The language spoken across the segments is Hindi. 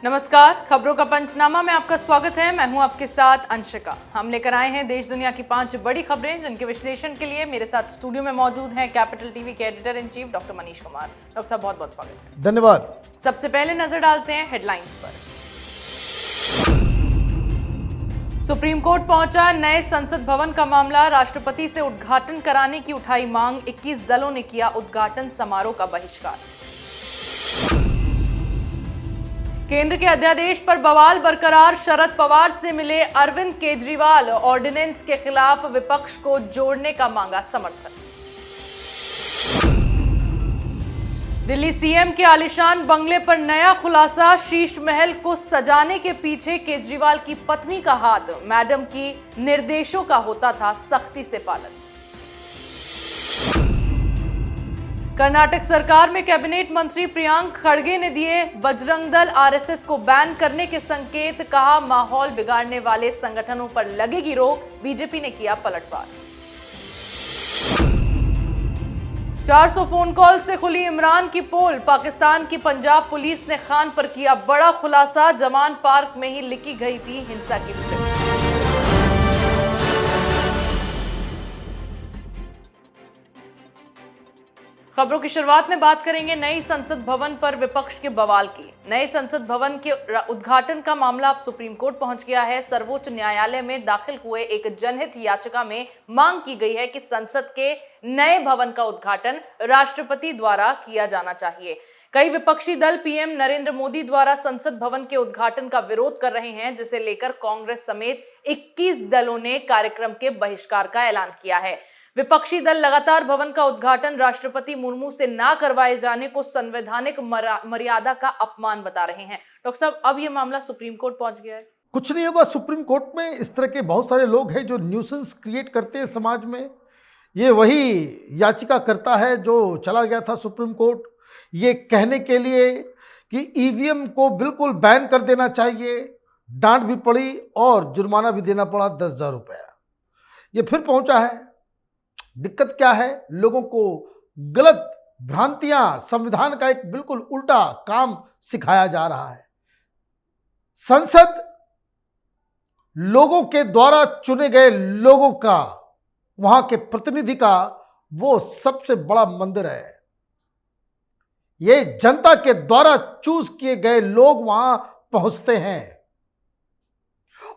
नमस्कार, खबरों का पंचनामा में आपका स्वागत है। मैं हूं आपके साथ अंशिका। हम लेकर आए हैं देश दुनिया की 5 बड़ी खबरें, जिनके विश्लेषण के लिए मेरे साथ स्टूडियो में मौजूद हैं कैपिटल टीवी के editor in chief doctor Manish Kumar. Doctor साहब, बहुत बहुत स्वागत है। धन्यवाद। सबसे पहले नजर डालते हैं हेडलाइंस पर। सुप्रीम कोर्ट पहुंचा नए संसद भवन का मामला, राष्ट्रपति से उद्घाटन कराने की उठाई मांग, 21 दलों ने किया उद्घाटन समारोह का बहिष्कार। केंद्र के अध्यादेश पर बवाल बरकरार, शरद पवार से मिले अरविंद केजरीवाल, ऑर्डिनेंस के खिलाफ विपक्ष को जोड़ने का मांगा समर्थन। दिल्ली सीएम के आलीशान बंगले पर नया खुलासा, शीश महल को सजाने के पीछे केजरीवाल की पत्नी का हाथ, मैडम की निर्देशों का होता था सख्ती से पालन। कर्नाटक सरकार में कैबिनेट मंत्री प्रियांक खड़गे ने दिए बजरंग दल आरएसएस को बैन करने के संकेत, कहा माहौल बिगाड़ने वाले संगठनों पर लगेगी रोक, बीजेपी ने किया पलटवार। 400 फोन कॉल से खुली इमरान की पोल, पाकिस्तान की पंजाब पुलिस ने खान पर किया बड़ा खुलासा, जमान पार्क में ही लिखी गई थी हिंसा की स्क्रिप्ट। खबरों की शुरुआत में बात करेंगे नई संसद भवन पर विपक्ष के बवाल की। नए संसद भवन के उद्घाटन का मामला अब सुप्रीम कोर्ट पहुंच गया है। सर्वोच्च न्यायालय में दाखिल हुए एक जनहित याचिका में मांग की गई है कि संसद के नए भवन का उद्घाटन राष्ट्रपति द्वारा किया जाना चाहिए। कई विपक्षी दल पीएम नरेंद्र मोदी द्वारा संसद भवन के उद्घाटन का विरोध कर रहे हैं, जिसे लेकर कांग्रेस समेत 21 दलों ने कार्यक्रम के बहिष्कार का ऐलान किया है। विपक्षी दल लगातार भवन का उद्घाटन राष्ट्रपति मुर्मू से ना करवाए जाने को संवैधानिक मर्यादा का अपमान बता रहे हैं। डॉक्टर साहब, अब ये मामला सुप्रीम कोर्ट पहुंच गया है। कुछ नहीं होगा। सुप्रीम कोर्ट में इस तरह के बहुत सारे लोग हैं जो न्यूसेंस क्रिएट करते हैं समाज में। ये वही याचिका करता है जो चला गया था सुप्रीम कोर्ट, ये कहने के लिए कि ईवीएम को बिल्कुल बैन कर देना चाहिए। डांट भी पड़ी और जुर्माना भी देना पड़ा 10,000 रुपया। ये फिर पहुंचा है। दिक्कत क्या है? लोगों को गलत भ्रांतियां, संविधान का एक बिल्कुल उल्टा काम सिखाया जा रहा है। संसद लोगों के द्वारा चुने गए लोगों का, वहां के प्रतिनिधि का वो सबसे बड़ा मंदिर है। ये जनता के द्वारा चूज किए गए लोग वहां पहुंचते हैं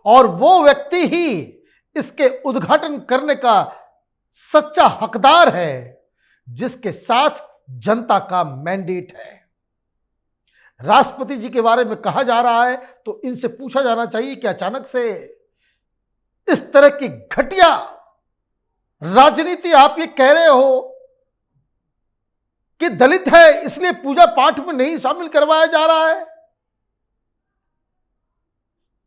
और वो व्यक्ति ही इसके उद्घाटन करने का सच्चा हकदार है, जिसके साथ जनता का मैंडेट है। राष्ट्रपति जी के बारे में कहा जा रहा है तो इनसे पूछा जाना चाहिए कि अचानक से इस तरह की घटिया राजनीति आप ये कह रहे हो कि दलित है इसलिए पूजा पाठ में नहीं शामिल करवाया जा रहा है।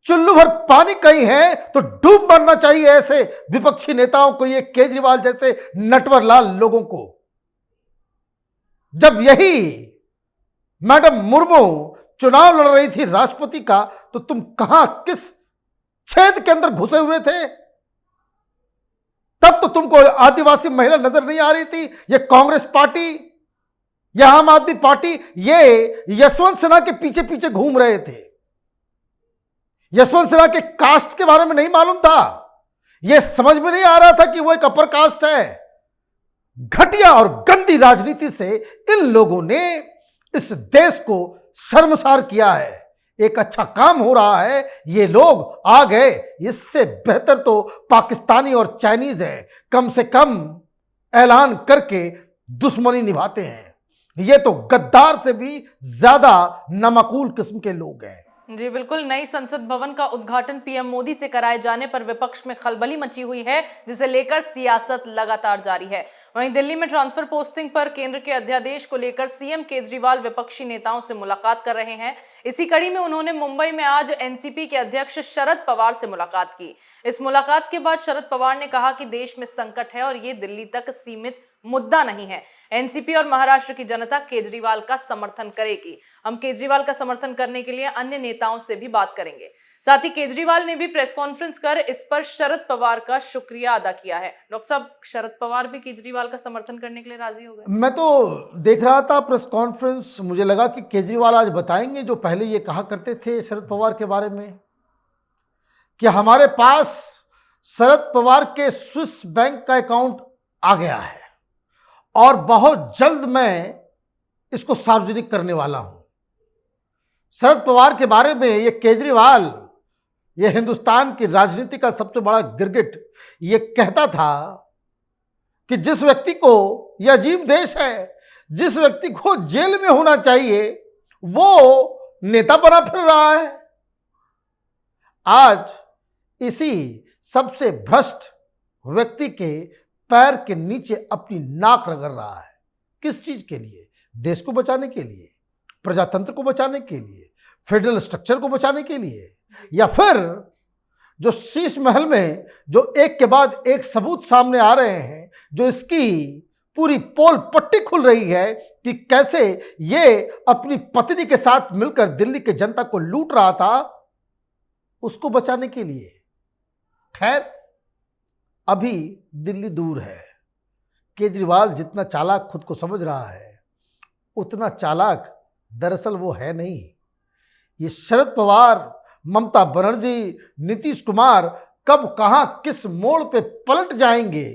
चुल्लू भर पानी कहीं है तो डूब मरना चाहिए ऐसे विपक्षी नेताओं को, ये केजरीवाल जैसे नटवर लाल लोगों को। जब यही मैडम मुर्मू चुनाव लड़ रही थी राष्ट्रपति का, तो तुम कहां, किस छेद के अंदर घुसे हुए थे? तब तो तुमको आदिवासी महिला नजर नहीं आ रही थी। ये कांग्रेस पार्टी, यह आम आदमी पार्टी, ये यशवंत सिन्हा के पीछे पीछे घूम रहे थे। यशवंत सिन्हा के कास्ट के बारे में नहीं मालूम था। यह समझ में नहीं आ रहा था कि वो एक अपर कास्ट है। घटिया और गंदी राजनीति से इन लोगों ने इस देश को शर्मसार किया है। एक अच्छा काम हो रहा है, ये लोग आ गए। इससे बेहतर तो पाकिस्तानी और चाइनीज हैं, कम से कम ऐलान करके दुश्मनी निभाते हैं। ये तो गद्दार से भी ज्यादा नामाकूल किस्म के लोग हैं। जी बिल्कुल। नई संसद भवन का उद्घाटन पीएम मोदी से कराए जाने पर विपक्ष में खलबली मची हुई है, जिसे लेकर सियासत लगातार जारी है। वहीं दिल्ली में ट्रांसफर पोस्टिंग पर केंद्र के अध्यादेश को लेकर सीएम केजरीवाल विपक्षी नेताओं से मुलाकात कर रहे हैं। इसी कड़ी में उन्होंने मुंबई में आज एनसीपी के अध्यक्ष शरद पवार से मुलाकात की। इस मुलाकात के बाद शरद पवार ने कहा कि देश में संकट है और ये दिल्ली तक सीमित मुद्दा नहीं है। एनसीपी और महाराष्ट्र की जनता केजरीवाल का समर्थन करेगी। हम केजरीवाल का समर्थन करने के लिए अन्य नेताओं से भी बात करेंगे। साथ ही केजरीवाल ने भी प्रेस कॉन्फ्रेंस कर इस पर शरद पवार का शुक्रिया अदा किया है। डॉक्टर साहब, शरद पवार भी केजरीवाल का समर्थन करने के लिए राजी हो गए। मैं तो देख रहा था प्रेस कॉन्फ्रेंस, मुझे लगा कि केजरीवाल आज बताएंगे जो पहले ये कहा करते थे शरद पवार के बारे में कि हमारे पास शरद पवार के स्विस बैंक का अकाउंट आ गया है और बहुत जल्द मैं इसको सार्वजनिक करने वाला हूं। शरद पवार के बारे में ये केजरीवाल, ये हिंदुस्तान की राजनीति का सबसे बड़ा गिरगिट, ये कहता था कि जिस व्यक्ति को, यह अजीब देश है, जिस व्यक्ति को जेल में होना चाहिए वो नेता बना फिर रहा है। आज इसी सबसे भ्रष्ट व्यक्ति के पैर के नीचे अपनी नाक रगड़ रहा है। किस चीज के लिए? देश को बचाने के लिए, प्रजातंत्र को बचाने के लिए, फेडरल स्ट्रक्चर को बचाने के लिए, या फिर जो शीश महल में जो एक के बाद एक सबूत सामने आ रहे हैं, जो इसकी पूरी पोल पट्टी खुल रही है कि कैसे ये अपनी पत्नी के साथ मिलकर दिल्ली के जनता को लूट रहा था, उसको बचाने के लिए। खैर, अभी दिल्ली दूर है। केजरीवाल जितना चालाक खुद को समझ रहा है उतना चालाक दरअसल वो है नहीं। ये शरद पवार, ममता बनर्जी, नीतीश कुमार कब कहां किस मोड़ पे पलट जाएंगे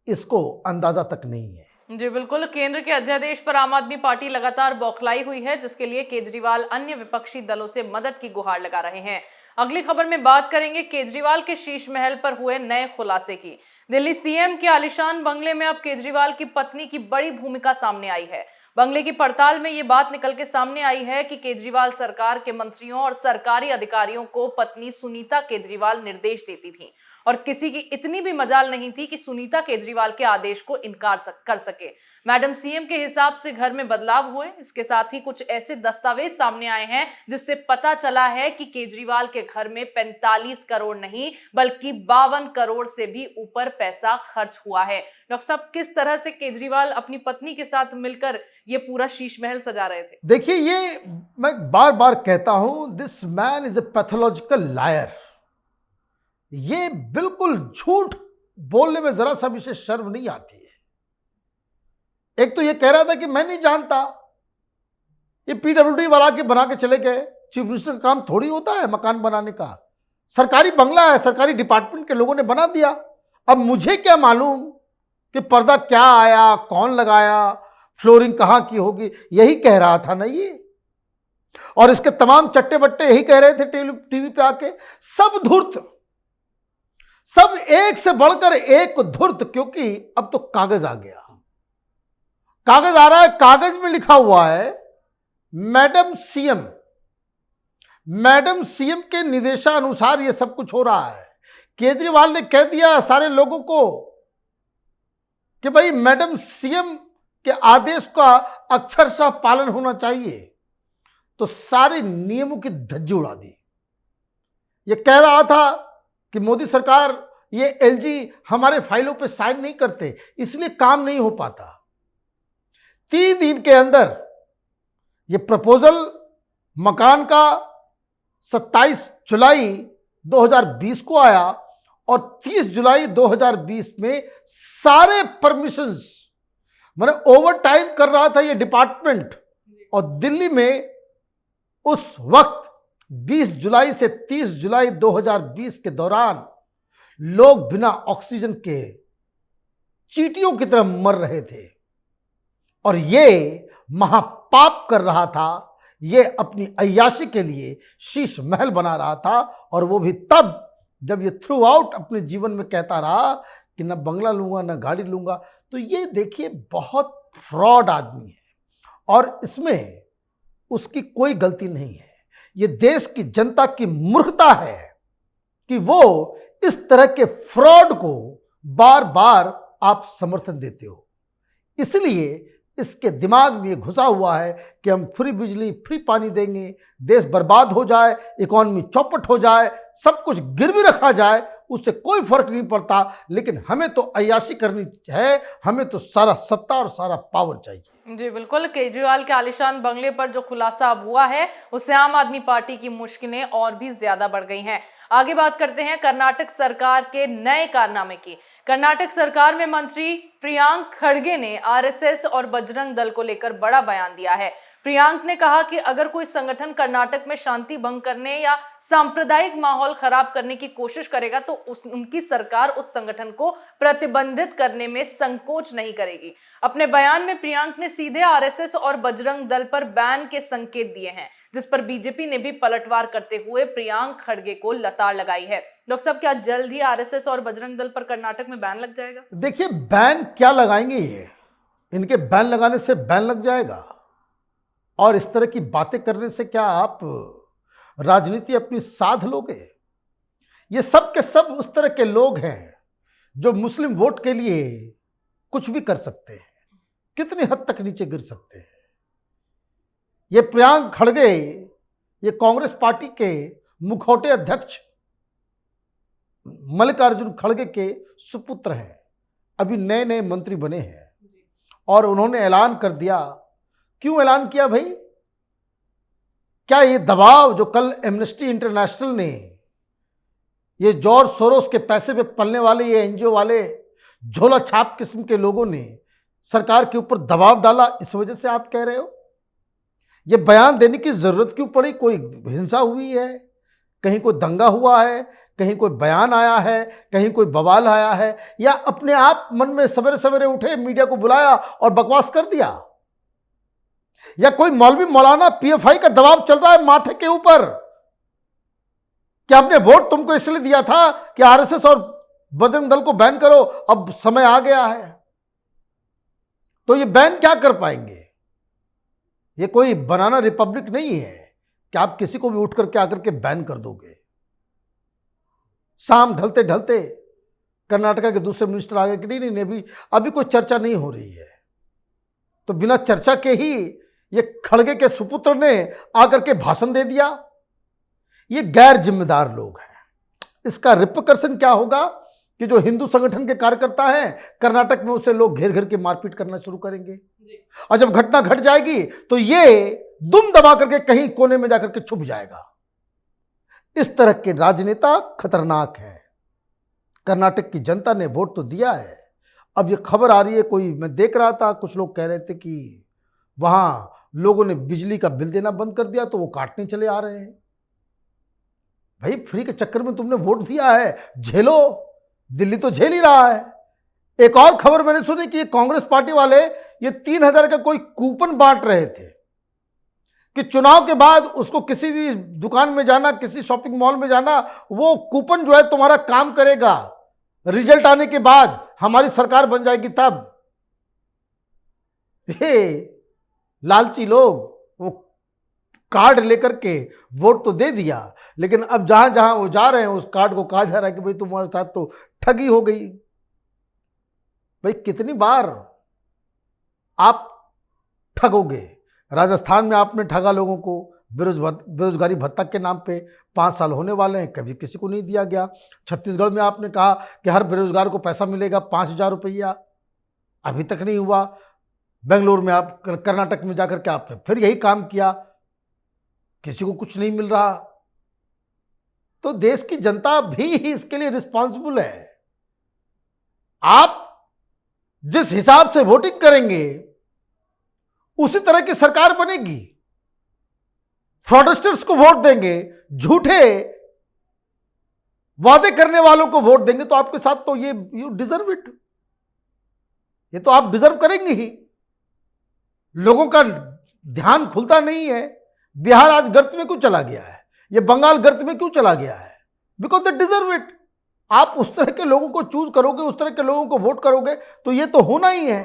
इसको अंदाजा तक नहीं है। जी बिल्कुल, केंद्र के अध्यादेश पर आम आदमी पार्टी लगातार बौखलाई हुई है, जिसके लिए केजरीवाल अन्य विपक्षी दलों से मदद की गुहार लगा रहे हैं। अगली खबर में बात करेंगे केजरीवाल के शीश महल पर हुए नए खुलासे की। दिल्ली सीएम के आलीशान बंगले में अब केजरीवाल की पत्नी की बड़ी भूमिका सामने आई है। बंगले की पड़ताल में ये बात निकल के सामने आई है कि केजरीवाल सरकार के मंत्रियों और सरकारी अधिकारियों को पत्नी सुनीता केजरीवाल निर्देश देती थी और किसी की इतनी भी मजाल नहीं थी कि सुनीता केजरीवाल के आदेश को इनकार कर सके। मैडम सीएम के हिसाब से घर में बदलाव हुए। इसके साथ ही कुछ ऐसे दस्तावेज सामने आए हैं जिससे पता चला है कि केजरीवाल के घर में 45 करोड़ नहीं बल्कि 52 करोड़ से भी ऊपर पैसा खर्च हुआ है। डॉक्टर साहब, किस तरह से केजरीवाल अपनी पत्नी के साथ मिलकर ये पूरा शीश महल सजा रहे थे? देखिए, ये मैं बार बार कहता हूं, this man is a pathological liar. ये बिल्कुल झूठ बोलने में जरा सा भी से शर्म नहीं आती है। एक तो ये कह रहा था कि मैं नहीं जानता, ये पीडब्ल्यूडी वाला के बना के चले गए। चीफ मिनिस्टर का काम थोड़ी होता है मकान बनाने का। सरकारी बंगला है, सरकारी डिपार्टमेंट के लोगों ने बना दिया। अब मुझे क्या मालूम कि पर्दा क्या आया, कौन लगाया, फ्लोरिंग कहां की होगी, यही कह रहा था ना ये। और इसके तमाम चट्टे बट्टे यही कह रहे थे टीवी पे आके। सब धूर्त, सब एक से बढ़कर एक धूर्त, क्योंकि अब तो कागज आ गया। कागज आ रहा है, कागज में लिखा हुआ है मैडम सीएम। मैडम सीएम के निर्देशानुसार यह सब कुछ हो रहा है। केजरीवाल ने कह दिया सारे लोगों को कि भाई मैडम सीएम के आदेश का अक्षरशः पालन होना चाहिए, तो सारे नियमों की धज्जी उड़ा दी। यह कह रहा था कि मोदी सरकार, ये एलजी हमारे फाइलों पे साइन नहीं करते, इसलिए काम नहीं हो पाता। 3 दिन के अंदर ये प्रपोजल मकान का 27 जुलाई 2020 को आया और 30 जुलाई 2020 में सारे परमिशंस, मैंने ओवर टाइम कर रहा था ये डिपार्टमेंट। और दिल्ली में उस वक्त 20 जुलाई से 30 जुलाई 2020 के दौरान लोग बिना ऑक्सीजन के चींटियों की तरह मर रहे थे। और ये महापाप कर रहा था, ये अपनी अय्याशी के लिए शीश महल बना रहा था। और वो भी तब जब ये थ्रू आउट अपने जीवन में कहता रहा कि ना बंगला लूंगा ना गाड़ी लूंगा। तो ये देखिए, बहुत फ्रॉड आदमी है और इसमें उसकी कोई गलती नहीं है। ये देश की जनता की मूर्खता है कि वो इस तरह के फ्रॉड को बार बार आप समर्थन देते हो। इसलिए इसके दिमाग में ये घुसा हुआ है कि हम फ्री बिजली, फ्री पानी देंगे, देश बर्बाद हो जाए, इकॉनमी चौपट हो जाए, सब कुछ गिरवी रखा जाए, उससे कोई फर्क नहीं पड़ता, लेकिन हमें तो अय्याशी करनी है, हमें तो सारा सत्ता और सारा पावर चाहिए। जी बिल्कुल, केजरीवाल के आलीशान बंगले पर जो खुलासा अब हुआ है उससे आम आदमी पार्टी की मुश्किलें और भी ज्यादा बढ़ गई हैं। आगे बात करते हैं कर्नाटक सरकार के नए कारनामे की। कर्नाटक सरकार में मंत्री प्रियांक खड़गे ने आरएसएस और बजरंग दल को लेकर बड़ा बयान दिया है। प्रियांक ने कहा कि अगर कोई संगठन कर्नाटक में शांति भंग करने या सांप्रदायिक माहौल खराब करने की कोशिश करेगा तो उनकी सरकार उस संगठन को प्रतिबंधित करने में संकोच नहीं करेगी। अपने बयान में प्रियांक ने सीधे आरएसएस और बजरंग दल पर बैन के संकेत दिए हैं, जिस पर बीजेपी ने भी पलटवार करते हुए प्रियांक खड़गे को लताड़ लगाई है। डॉक्टर साहब, क्या जल्द ही आरएसएस और बजरंग दल पर कर्नाटक में बैन लग जाएगा? देखिए, बैन क्या लगाएंगे ये, इनके बैन लगाने से बैन लग जाएगा, और इस तरह की बातें करने से क्या आप राजनीति अपनी साध लोगे? ये सब के सब उस तरह के लोग हैं जो मुस्लिम वोट के लिए कुछ भी कर सकते हैं, कितनी हद तक नीचे गिर सकते हैं। ये प्रियांक खड़गे ये कांग्रेस पार्टी के मुखौटे अध्यक्ष मल्लिकार्जुन खड़गे के सुपुत्र हैं, अभी नए नए मंत्री बने हैं, और उन्होंने ऐलान कर दिया। क्यों ऐलान किया भाई? क्या ये दबाव जो कल एमनेस्टी इंटरनेशनल ने, ये जॉर्ज सोरोस के पैसे पे पलने वाले ये एनजीओ वाले झोला छाप किस्म के लोगों ने सरकार के ऊपर दबाव डाला, इस वजह से आप कह रहे हो? ये बयान देने की जरूरत क्यों पड़ी? कोई हिंसा हुई है, कहीं कोई दंगा हुआ है, कहीं कोई बयान आया है, कहीं कोई बवाल आया है, या अपने आप मन में सवेरे सवेरे उठे, मीडिया को बुलाया और बकवास कर दिया? या कोई मौलवी मौलाना पीएफआई का दबाव चल रहा है माथे के ऊपर? क्या हमने वोट तुमको इसलिए दिया था कि आरएसएस और बजरंग दल को बैन करो, अब समय आ गया है? तो ये बैन क्या कर पाएंगे? ये कोई बनाना रिपब्लिक नहीं है कि आप किसी को भी उठ करके आकर के बैन कर दोगे। शाम ढलते ढलते कर्नाटका के दूसरे मिनिस्टर आ गए कि नहीं, अभी कोई चर्चा नहीं हो रही है। तो बिना चर्चा के ही ये खड़गे के सुपुत्र ने आकर के भाषण दे दिया। ये गैर जिम्मेदार लोग हैं। इसका रिपरकशन क्या होगा कि जो हिंदू संगठन के कार्यकर्ता हैं कर्नाटक में, उसे लोग घेर घेर के मारपीट करना शुरू करेंगे, और जब घटना घट जाएगी तो ये दुम दबा करके कहीं कोने में जाकर के छुप जाएगा। इस तरह के राजनेता खतरनाक हैं। कर्नाटक की जनता ने वोट तो दिया है। अब ये खबर आ रही है, कोई मैं देख रहा था, कुछ लोग कह रहे थे कि वहां लोगों ने बिजली का बिल देना बंद कर दिया तो वो काटने चले आ रहे हैं। भाई, फ्री के चक्कर में तुमने वोट दिया है, झेलो। दिल्ली तो झेल ही रहा है। एक और खबर मैंने सुनी कि कांग्रेस पार्टी वाले ये 3,000 का कोई कूपन बांट रहे थे कि चुनाव के बाद उसको किसी भी दुकान में जाना, किसी शॉपिंग मॉल में जाना, वो कूपन जो है तुम्हारा काम करेगा। रिजल्ट आने के बाद हमारी सरकार बन जाएगी तब। ये लालची लोग वो कार्ड लेकर के वोट तो दे दिया, लेकिन अब जहां जहां वो जा रहे हैं उस कार्ड को कहा जा रहा है कि भाई तुम्हारे साथ तो ठगी हो गई। भाई, कितनी बार आप ठगोगे? राजस्थान में आपने ठगा लोगों को, बेरोजगारी भत्ता के नाम पे 5 साल होने वाले हैं, कभी किसी को नहीं दिया गया। छत्तीसगढ़ में आपने कहा कि हर बेरोजगार को पैसा मिलेगा 5,000 रुपया, अभी तक नहीं हुआ। बेंगलुरु में आप, कर्नाटक में जाकर के आपने फिर यही काम किया, किसी को कुछ नहीं मिल रहा। तो देश की जनता भी इसके लिए रिस्पॉन्सिबल है। आप जिस हिसाब से वोटिंग करेंगे उसी तरह की सरकार बनेगी। फ्रॉडस्टर्स को वोट देंगे, झूठे वादे करने वालों को वोट देंगे, तो आपके साथ तो यू डिजर्व इट, ये तो आप डिजर्व करेंगे ही। लोगों का ध्यान खुलता नहीं है। बिहार आज गर्त में क्यों चला गया है? ये बंगाल गर्त में क्यों चला गया है? Because they deserve it. आप उस तरह के लोगों को चूज करोगे, उस तरह के लोगों को वोट करोगे, तो ये तो होना ही है।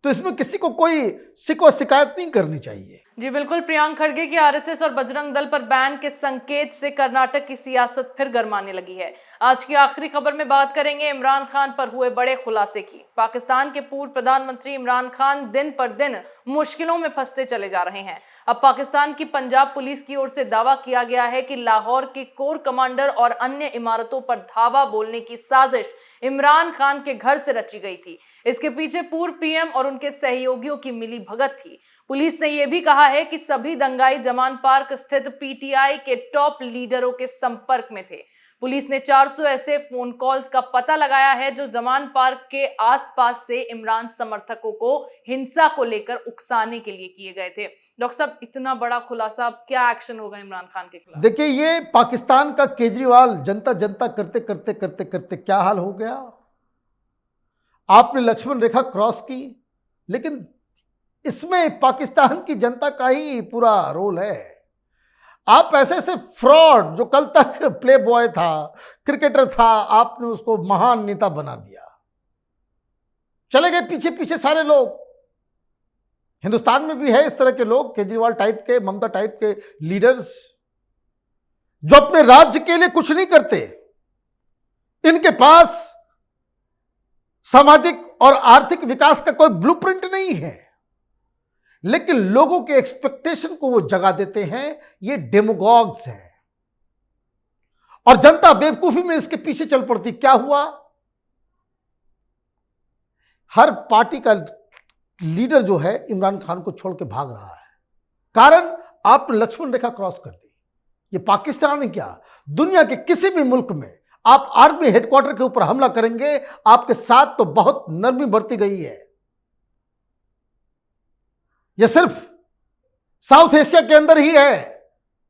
तो इसमें किसी को कोई शिकवा शिकायत नहीं करनी चाहिए। जी बिल्कुल, प्रियांक खड़गे की आरएसएस और बजरंग दल पर बैन के संकेत से कर्नाटक की सियासत फिर गरमाने लगी है। आज की आखिरी खबर में बात करेंगे इमरान खान पर हुए बड़े खुलासे की। पाकिस्तान के पूर्व प्रधानमंत्री इमरान खान दिन पर दिन मुश्किलों में फंसते चले जा रहे हैं। अब पाकिस्तान की पंजाब पुलिस की ओर से दावा किया गया है कि लाहौर के कोर कमांडर और अन्य इमारतों पर धावा बोलने की साजिश इमरान खान के घर से रची गई थी। इसके पीछे पूर्व पीएम और उनके सहयोगियों की मिली भगत थी। पुलिस ने यह भी कहा है कि सभी दंगाई जमान पार्क स्थित पीटीआई के टॉप लीडरों के संपर्क में थे। पुलिस ने 400 ऐसे फोन कॉल्स का पता लगाया है जो जमान पार्क के आसपास से इमरान समर्थकों को हिंसा को लेकर उकसाने के लिए किए गए थे। डॉक्टर साहब, इतना बड़ा खुलासा, अब क्या एक्शन होगा इमरान खान के खिलाफ? देखिए, ये पाकिस्तान का केजरीवाल जनता जनता करते करते करते करते क्या हाल हो गया। आपने लक्ष्मण रेखा क्रॉस की, लेकिन इसमें पाकिस्तान की जनता का ही पूरा रोल है। आप ऐसे ऐसे फ्रॉड, जो कल तक प्ले बॉय था, क्रिकेटर था, आपने उसको महान नेता बना दिया। चले गए पीछे पीछे सारे लोग। हिंदुस्तान में भी है इस तरह के लोग, केजरीवाल टाइप के, ममता टाइप के लीडर्स, जो अपने राज्य के लिए कुछ नहीं करते। इनके पास सामाजिक और आर्थिक विकास का कोई ब्लूप्रिंट नहीं है, लेकिन लोगों के एक्सपेक्टेशन को वो जगा देते हैं। ये डेमोगॉग्स हैं और जनता बेवकूफी में इसके पीछे चल पड़ती। क्या हुआ? हर पार्टी का लीडर जो है इमरान खान को छोड़ के भाग रहा है। कारण, आपने लक्ष्मण रेखा क्रॉस कर दी। ये पाकिस्तान है क्या, दुनिया के किसी भी मुल्क में आप आर्मी हेडक्वार्टर के ऊपर हमला करेंगे, आपके साथ तो बहुत नरमी बरती गई है। यह सिर्फ साउथ एशिया के अंदर ही है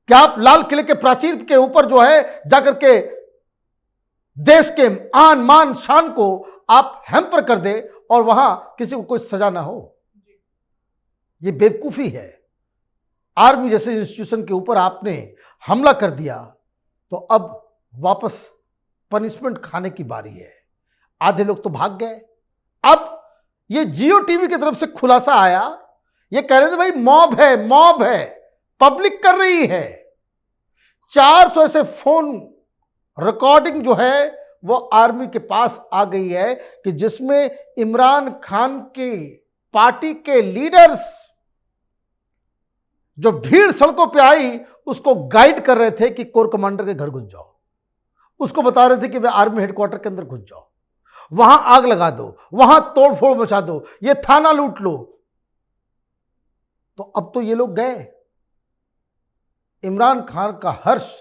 कि आप लाल किले के प्राचीर के ऊपर जो है जाकर के देश के आन मान शान को आप हैम्पर कर दे और वहां किसी को कोई सजा ना हो। यह बेवकूफी है। आर्मी जैसे इंस्टीट्यूशन के ऊपर आपने हमला कर दिया, तो अब वापस पनिशमेंट खाने की बारी है। आधे लोग तो भाग गए। अब ये जियो टीवी की तरफ से खुलासा आया, ये कह रहे थे भाई मॉब है, मॉब है, पब्लिक कर रही है। 400 से फोन रिकॉर्डिंग जो है वो आर्मी के पास आ गई है कि जिसमें इमरान खान की पार्टी के लीडर्स जो भीड़ सड़कों पे आई उसको गाइड कर रहे थे कि कोर कमांडर के घर घुस जाओ। उसको बता रहे थे कि भाई आर्मी हेडक्वार्टर के अंदर घुस जाओ, वहां आग लगा दो, वहां तोड़फोड़ मचा दो, ये थाना लूट लो। तो अब तो ये लोग गए। इमरान खान का हर्ष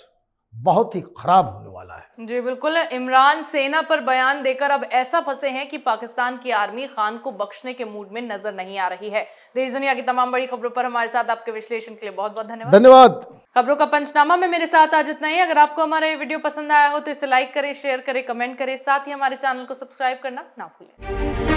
बहुत ही खराब होने वाला है। जी बिल्कुल, इमरान सेना पर बयान देकर अब ऐसा फंसे हैं कि पाकिस्तान की आर्मी खान को बख्शने के मूड में नजर नहीं आ रही है। देश दुनिया की तमाम बड़ी खबरों पर हमारे साथ आपके विश्लेषण के लिए बहुत बहुत धन्यवाद। धन्यवाद। खबरों का पंचनामा में मेरे साथ आज इतना ही। अगर आपको हमारा ये वीडियो पसंद आया हो तो इसे लाइक करें, शेयर करें, कमेंट करें, साथ ही हमारे चैनल को सब्सक्राइब करना ना भूलें।